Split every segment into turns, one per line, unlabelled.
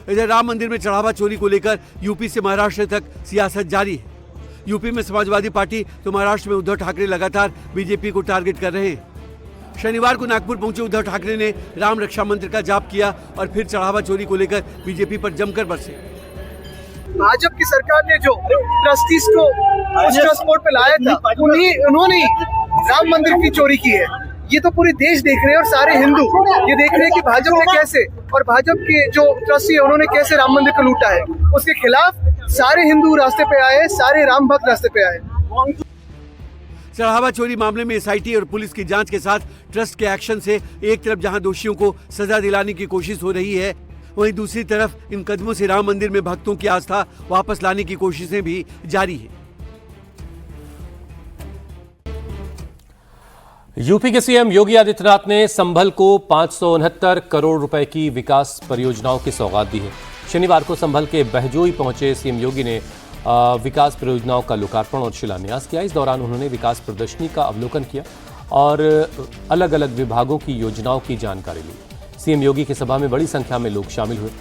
इधर राम मंदिर में चढ़ावा चोरी को लेकर यूपी से महाराष्ट्र तक सियासत जारी है। यूपी में समाजवादी पार्टी तो महाराष्ट्र में उद्धव ठाकरे लगातार बीजेपी को टारगेट कर रहे हैं। शनिवार को नागपुर पहुंचे उद्धव ठाकरे ने राम रक्षा मंत्र का जाप किया और फिर चढ़ावा चोरी को लेकर बीजेपी पर जमकर बरसे।
भाजपा की सरकार ने जो ट्रस्टीज को उस ट्रस्ट बोर्ड पे लाया था, उन्होंने राम मंदिर की चोरी की है। ये तो पूरे देश देख रहे हैं और सारे हिंदू ये देख रहे हैं कि भाजपा ने कैसे और भाजपा के जो ट्रस्टी है उन्होंने कैसे राम मंदिर को लूटा है। उसके खिलाफ सारे हिंदू रास्ते पे आए, सारे राम भक्त रास्ते पे आए।
चढ़ावा चोरी मामले में एसआईटी और पुलिस की जांच के साथ ट्रस्ट के एक्शन से एक तरफ जहां दोषियों को सजा दिलाने की कोशिश हो रही है, वहीं दूसरी तरफ इन कदमों से राम मंदिर में भक्तों की आस्था वापस लाने की कोशिशें भी जारी है।
यूपी के सीएम योगी आदित्यनाथ ने संभल को 569 करोड़ रुपए की विकास परियोजनाओं की सौगात दी है। शनिवार को संभल के बहजोई पहुंचे सीएम योगी ने विकास परियोजनाओं का लोकार्पण और शिलान्यास किया। इस दौरान उन्होंने विकास प्रदर्शनी का अवलोकन किया और अलग अलग विभागों की योजनाओं की जानकारी ली। सीएम योगी की सभा में बड़ी संख्या में लोग शामिल हुए।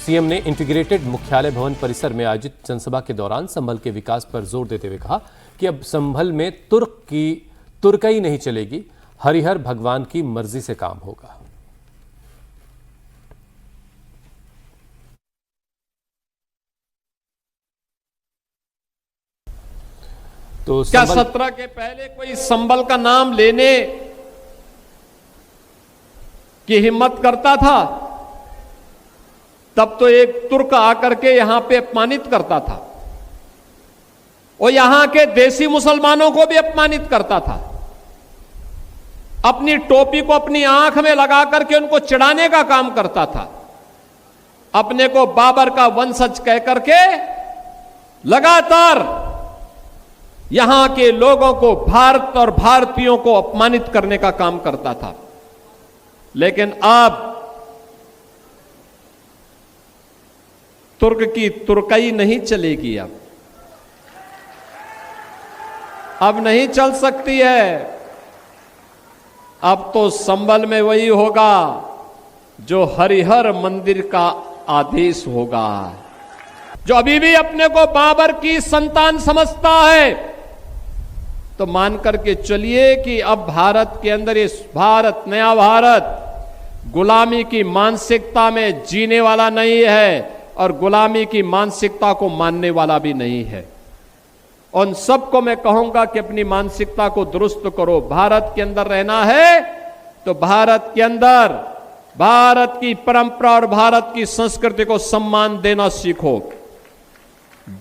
सीएम ने इंटीग्रेटेड मुख्यालय भवन परिसर में आयोजित जनसभा के दौरान संभल के विकास पर जोर देते हुए कहा कि अब संभल में तुर्कई नहीं चलेगी, हरिहर भगवान की मर्जी से काम होगा।
तो क्या 17 के पहले कोई संभल का नाम लेने की हिम्मत करता था? तब तो एक तुर्क आकर के यहां पे अपमानित करता था और यहां के देसी मुसलमानों को भी अपमानित करता था। अपनी टोपी को अपनी आंख में लगा करके उनको चिढ़ाने का काम करता था। अपने को बाबर का वंशज कह करके लगातार यहां के लोगों को, भारत और भारतीयों को अपमानित करने का काम करता था। लेकिन अब तुर्क की तुर्कई नहीं चलेगी। अब नहीं चल सकती है। अब तो संभल में वही होगा जो हरिहर मंदिर का आदेश होगा। जो अभी भी अपने को बाबर की संतान समझता है, तो मान करके चलिए कि अब भारत के अंदर ये भारत, नया भारत गुलामी की मानसिकता में जीने वाला नहीं है और गुलामी की मानसिकता को मानने वाला भी नहीं है। उन सबको मैं कहूंगा कि अपनी मानसिकता को दुरुस्त करो। भारत के अंदर रहना है तो भारत के अंदर भारत की परंपरा और भारत की संस्कृति को सम्मान देना सीखो।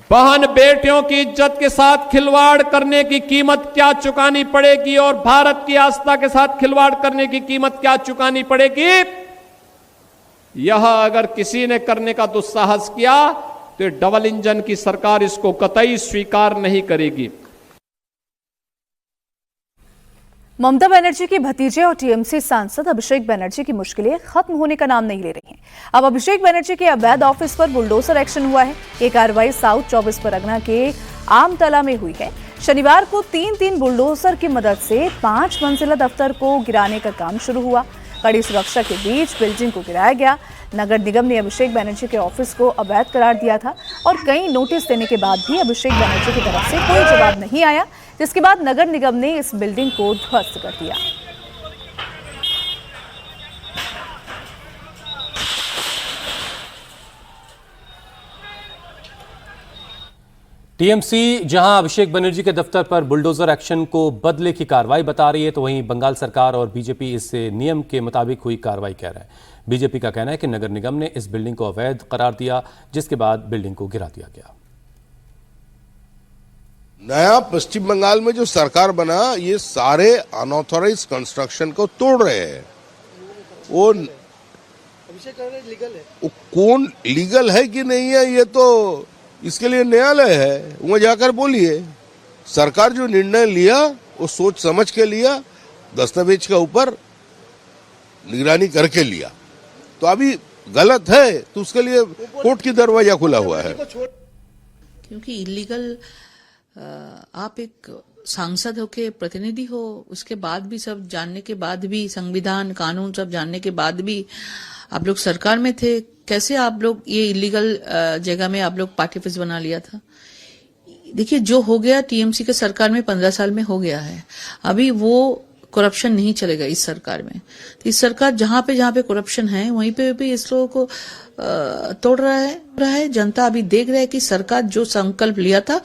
बहन बेटियों की इज्जत के साथ खिलवाड़ करने की कीमत क्या चुकानी पड़ेगी और भारत की आस्था के साथ खिलवाड़ करने की कीमत क्या चुकानी पड़ेगी, यह अगर किसी ने करने का दुस्साहस किया तो डबल इंजन की सरकार इसको कतई स्वीकार नहीं करेगी।
ममता बनर्जी के भतीजे और टीएमसी सांसद अभिषेक बनर्जी की मुश्किलें खत्म होने का नाम नहीं ले रही हैं। अब अभिषेक बनर्जी के अवैध ऑफिस पर बुलडोजर एक्शन हुआ है। ये कार्रवाई साउथ 24 परगना के आमतला में हुई है। शनिवार को 3 बुलडोजर की मदद से 5 मंजिला दफ्तर को गिराने का काम शुरू हुआ। कड़ी सुरक्षा के बीच बिल्डिंग को गिराया गया। नगर निगम ने अभिषेक बनर्जी के ऑफिस को अवैध करार दिया था और कई नोटिस देने के बाद भी अभिषेक बनर्जी की तरफ से कोई जवाब नहीं आया, जिसके बाद नगर निगम ने इस बिल्डिंग को ध्वस्त कर दिया।
टीएमसी जहां अभिषेक बनर्जी के दफ्तर पर बुलडोजर एक्शन को बदले की कार्रवाई बता रही है, तो वहीं बंगाल सरकार और बीजेपी इसे नियम के मुताबिक हुई कार्रवाई कह रहा है। बीजेपी का कहना है कि नगर निगम ने इस बिल्डिंग को अवैध करार दिया, जिसके बाद बिल्डिंग को गिरा दिया गया।
नया पश्चिम बंगाल में जो सरकार बना, ये सारे अनऑथोराइज कंस्ट्रक्शन को तोड़ रहे हैं। वो कौन लीगल है कि नहीं है, ये तो इसके लिए न्यायालय है, वहां जाकर बोलिए। सरकार जो निर्णय लिया वो सोच समझ के लिया, दस्तावेज के ऊपर निगरानी करके लिया। तो अभी गलत है तो उसके लिए कोर्ट की दरवाजा खुला हुआ है।
क्योंकि इलीगल आप एक सांसद होके प्रतिनिधि हो, उसके बाद भी सब जानने के बाद भी, संविधान कानून सब जानने के बाद भी आप लोग सरकार में थे, कैसे आप लोग ये इलीगल जगह में आप लोग पार्टी ऑफिस बना लिया था? देखिए, जो हो गया टीएमसी के सरकार में 15 साल में हो गया है। अभी वो करप्शन नहीं चलेगा इस सरकार में। तो इस सरकार जहां पे करप्शन है वहीं पे भी इस लोगों को तोड़ रहा है। जनता अभी देख रहा है कि सरकार जो संकल्प लिया था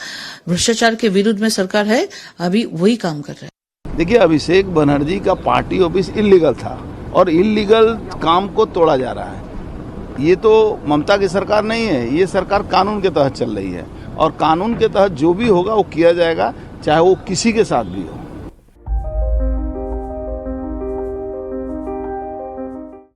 भ्रष्टाचार के विरुद्ध में सरकार है, अभी वही काम कर रहा है।
देखिए, अभिषेक बनर्जी का पार्टी ऑफिस इलीगल था और इलीगल काम को तोड़ा जा रहा है। ये तो ममता की सरकार नहीं है, ये सरकार कानून के तहत चल रही है और कानून के तहत जो भी होगा वो किया जाएगा, चाहे वो किसी के साथ भी हो।